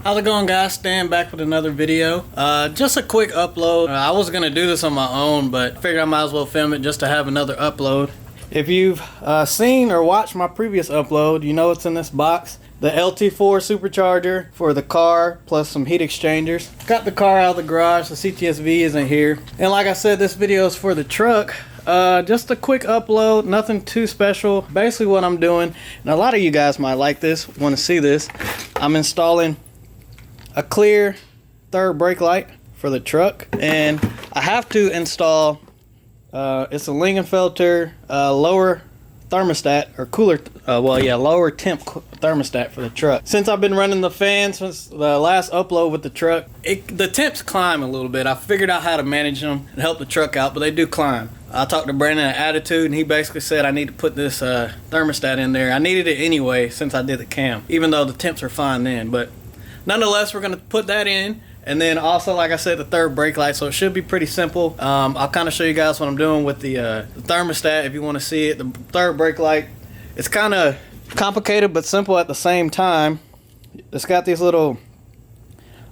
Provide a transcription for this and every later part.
How's it going, guys? Stan back with another video. Just a quick upload. I was gonna do this on my own, but I figured I might as well film it just to have another upload. If you've seen or watched my previous upload, you know what's in this box. The LT4 supercharger for the car, plus some heat exchangers. Got the car out of the garage, the CTSV isn't here. And like I said, this video is for the truck. Just a quick upload, nothing too special. Basically what I'm doing, and a lot of you guys might like this, want to see this. I'm installing a clear third brake light for the truck, and I have to install it's a Lingenfelter lower thermostat, or cooler, lower temp thermostat for the truck. Since I've been running the fan since the last upload with the truck, the temps climb a little bit. I figured out how to manage them and help the truck out, but they do climb. I talked to Brandon at Attitude, and he basically said I need to put this thermostat in there. I needed it anyway since I did the cam, even though the temps are fine then, but nonetheless, we're going to put that in. And then also, like I said, the third brake light, so it should be pretty simple. I'll kind of show you guys what I'm doing with the thermostat if you want to see it. The third brake light, it's kind of complicated but simple at the same time. It's got these little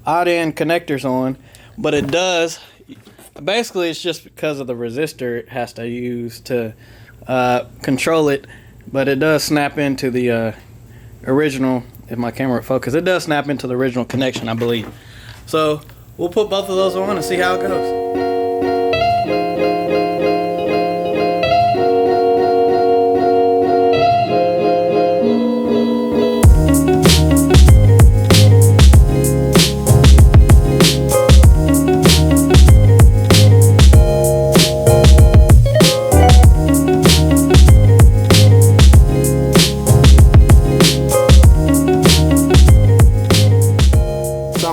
odd end connectors on, but it does, basically it's just because of the resistor it has to use to control it, but it does snap into the original, if my camera would focus, it does snap into the original connection, I believe. So we'll put both of those on and see how it goes.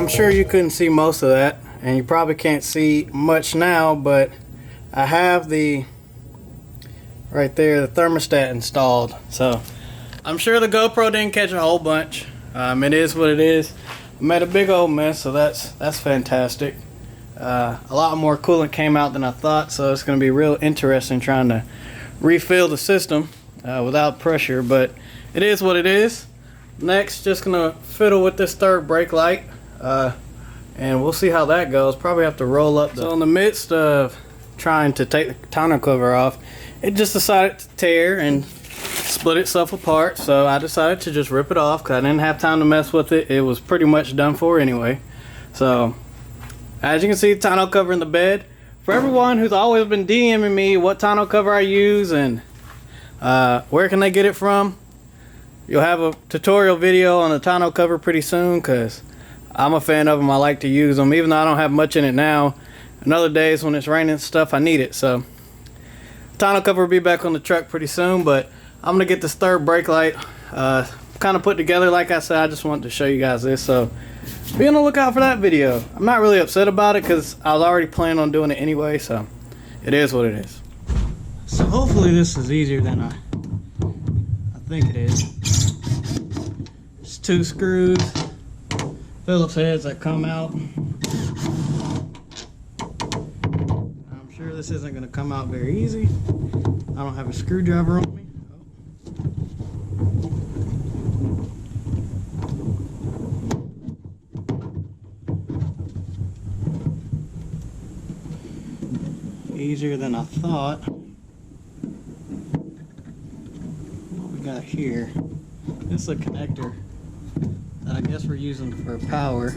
Sure, you couldn't see most of that, and you probably can't see much now, but I have the right there, the thermostat installed. So I'm sure the GoPro didn't catch a whole bunch. It is what it is. I made a big old mess, so that's fantastic. A lot more coolant came out than I thought, so it's going to be real interesting trying to refill the system without pressure, but it is what it is. Next, just gonna fiddle with this third brake light. And we'll see how that goes. Probably have to roll up so in the midst of trying to take the tonneau cover off, it just decided to tear and split itself apart, so I decided to just rip it off because I didn't have time to mess with it. It was pretty much done for anyway. So as you can see, tonneau cover in the bed. For everyone who's always been DMing me what tonneau cover I use and where can they get it from, you'll have a tutorial video on the tonneau cover pretty soon, because I'm a fan of them. I like to use them, even though I don't have much in it now. And other days when it's raining and stuff, I need it. So tonneau cover will be back on the truck pretty soon, but I'm gonna get this third brake light kind of put together. Like I said, I just wanted to show you guys this, so be on the lookout for that video. I'm not really upset about it because I was already planning on doing it anyway, so it is what it is. So hopefully this is easier than I think it is. It's 2 screws, Phillips heads that come out. I'm sure this isn't going to come out very easy. I don't have a screwdriver on me. Easier than I thought. What we got here, this is a connector that I guess we're using for power.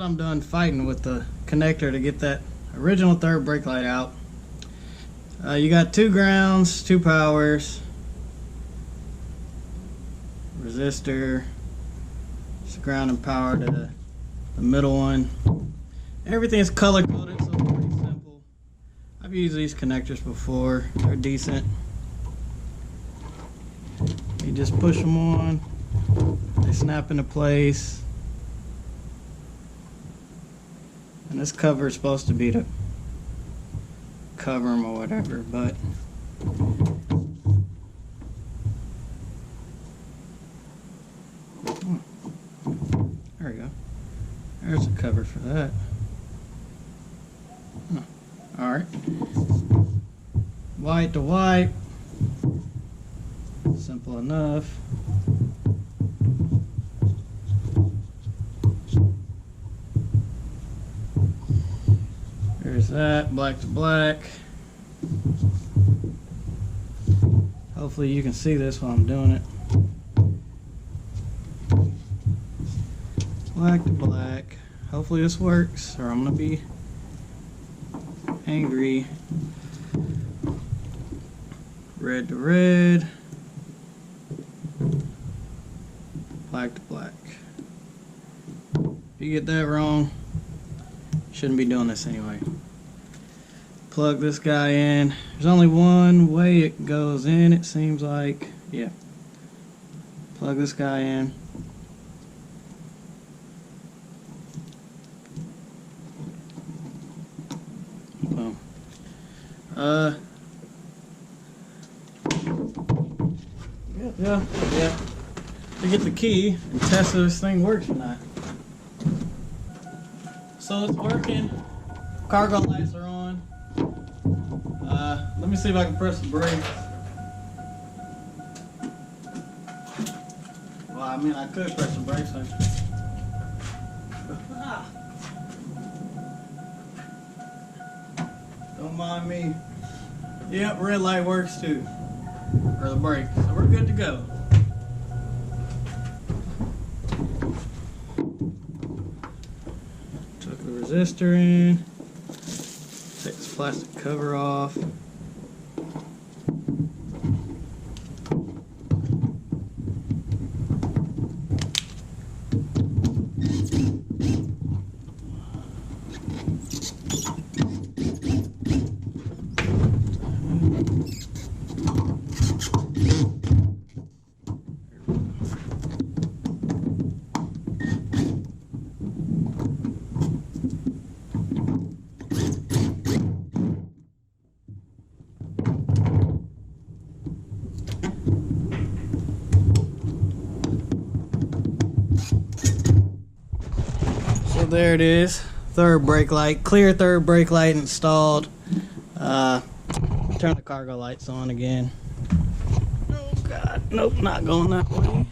I'm done fighting with the connector to get that original third brake light out. You got 2 grounds, 2 powers, resistor, just ground and power to the middle one. Everything's color coded, so it's pretty simple. I've used these connectors before, they're decent. You just push them on, they snap into place. And this cover is supposed to be to cover them or whatever, but there we go. There's a cover for that. Alright. White to white. Simple enough. There's that, black to black. Hopefully you can see this while I'm doing it. Black to black. Hopefully this works, or I'm gonna be angry. Red to red. Black to black. If you get that wrong, shouldn't be doing this anyway. Plug this guy in. There's only one way it goes in, it seems like. Yeah. Plug this guy in. Boom. Yeah. To get the key and test if this thing works or not. So it's working. Cargo lights are on. Let me see if I can press the brakes. Well, I mean, I could press the brakes. Don't mind me. Yep, red light works too. Or the brake. So we're good to go. Took the resistor in. Take this plastic cover off. There it is, third brake light, clear third brake light installed. Turn the cargo lights on again. Oh God, nope, not going that way.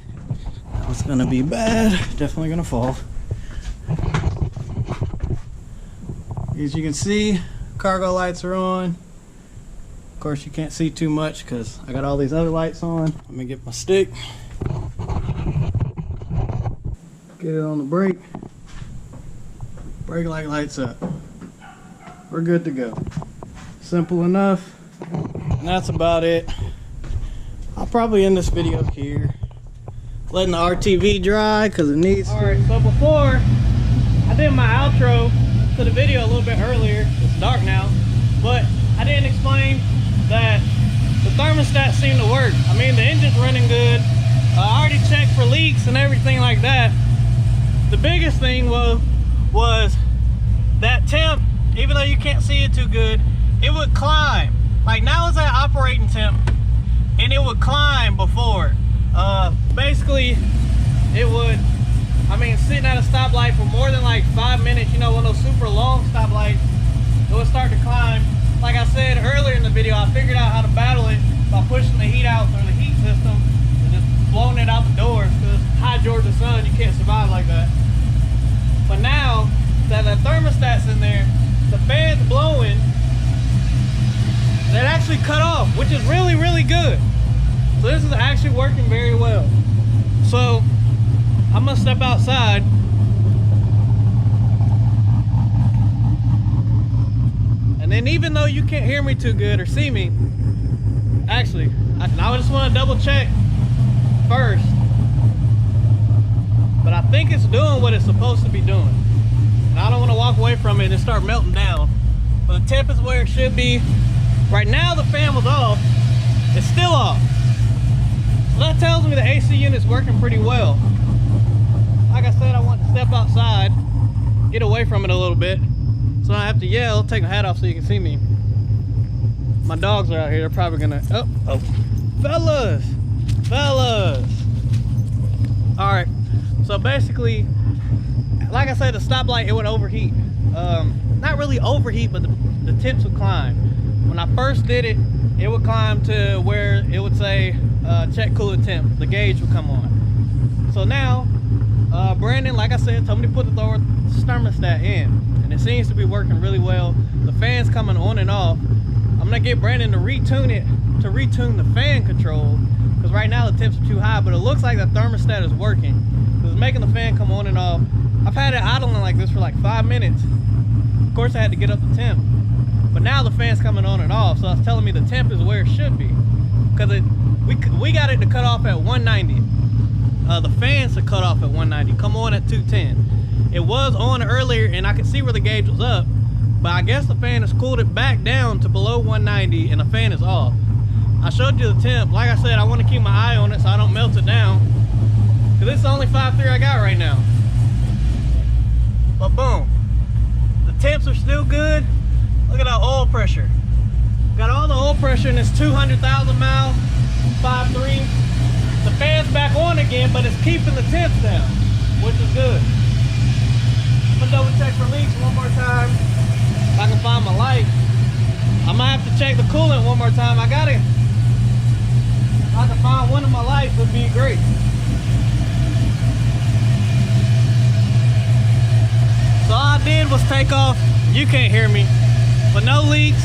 That was gonna be bad, definitely gonna fall. As you can see, cargo lights are on. Of course you can't see too much because I got all these other lights on. Let me get my stick. Get it on the brake. Brake light lights up. We're good to go. Simple enough. And that's about it. I'll probably end this video here. Letting the RTV dry because it needs to. Alright, so before I did my outro to the video a little bit earlier. It's dark now. But I didn't explain that the thermostat seemed to work. I mean, the engine's running good. I already checked for leaks and everything like that. The biggest thing was that temp, even though you can't see it too good, it would climb. Like now it's at operating temp and it would climb before. Basically it would, I mean, sitting at a stoplight for more than like 5 minutes, you know, one of those super long stoplights, it would start to climb. Like I said earlier in the video, I figured out how to battle it by pushing the heat out through the heat system and just blowing it out the doors, because high Georgia sun, you can't survive like that. But now that the thermostat's in there, the fan's blowing, that actually cut off, which is really, really good. So this is actually working very well. So I'm gonna step outside. And then even though you can't hear me too good or see me, actually, I just wanna double check first. think it's doing what it's supposed to be doing. And I don't want to walk away from it and start melting down. But the temp is where it should be. Right now the fan was off. It's still off. So that tells me the AC unit's working pretty well. Like I said, I want to step outside, get away from it a little bit, so I have to yell, take my hat off so you can see me. My dogs are out here, they're probably gonna, oh, fellas. All right, so basically, like I said, the stoplight, it would overheat. Not really overheat, but the temps would climb. When I first did it, it would climb to where it would say check coolant temp. The gauge would come on. So now, Brandon, like I said, told me to put the thermostat in, and it seems to be working really well. The fan's coming on and off. I'm gonna get Brandon to retune it, to retune the fan control, because right now the temps are too high, but it looks like the thermostat is working. It's making the fan come on and off. I've had it idling like this for like 5 minutes. Of course I had to get up the temp, but now the fan's coming on and off, so it's telling me the temp is where it should be, because we got it to cut off at 190. The fans to cut off at 190, come on at 210. It was on earlier and I could see where the gauge was up, but I guess the fan has cooled it back down to below 190 and the fan is off. I showed you the temp. Like I said, I want to keep my eye on it so I don't melt it down, because it's the only 5.3 I got right now. But boom, the temps are still good. Look at our oil pressure. Got all the oil pressure in this 200,000 mile 5.3. The fan's back on again, but it's keeping the temps down, which is good. I'm gonna double check for leaks one more time. If I can find my light, I might have to check the coolant one more time. I got it. If I can find one of my lights, would be great. So all I did was take off, you can't hear me, but no leaks.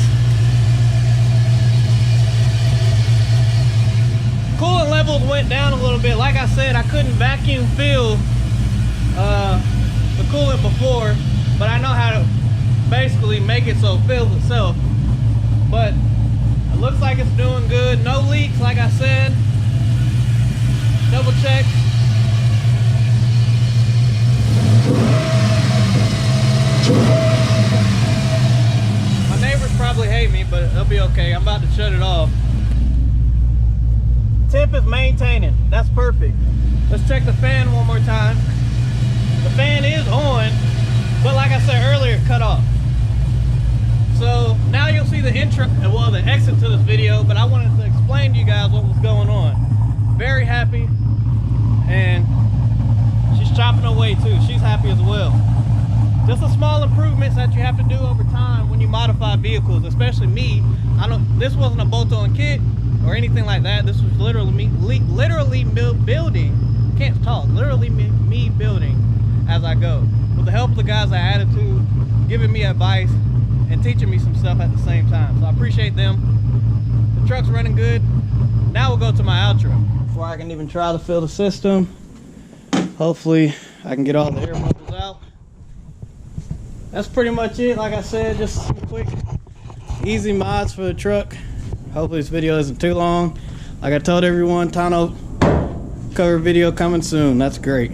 Coolant levels went down a little bit. Like I said, I couldn't vacuum fill the coolant before, but I know how to basically make it so it fills itself. But it looks like it's doing good. No leaks, like I said. Double check. My neighbors probably hate me, but it'll be okay. I'm about to shut it off. Temp is maintaining. That's perfect. Let's check the fan one more time. The fan is on, but like I said earlier, cut off. So now you'll see the intro, well, the exit to this video, but I wanted to explain to you guys what was going on. Very happy, and she's chopping away too. She's happy as well. Just the small improvements that you have to do over time when you modify vehicles, especially me. This wasn't a bolt-on kit or anything like that. This was literally me building. Can't talk. Literally me building as I go, with the help of the guys at Attitude, giving me advice and teaching me some stuff at the same time. So I appreciate them. The truck's running good. Now we'll go to my outro. Before I can even try to fill the system, hopefully I can get all the air bubbles out. That's pretty much it. Like I said, just some quick, easy mods for the truck. Hopefully this video isn't too long. Like I told everyone, tonneau cover video coming soon. That's great.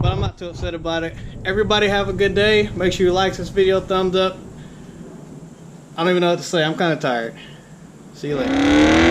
But I'm not too upset about it. Everybody have a good day. Make sure you like this video, thumbs up. I don't even know what to say. I'm kind of tired. See you later.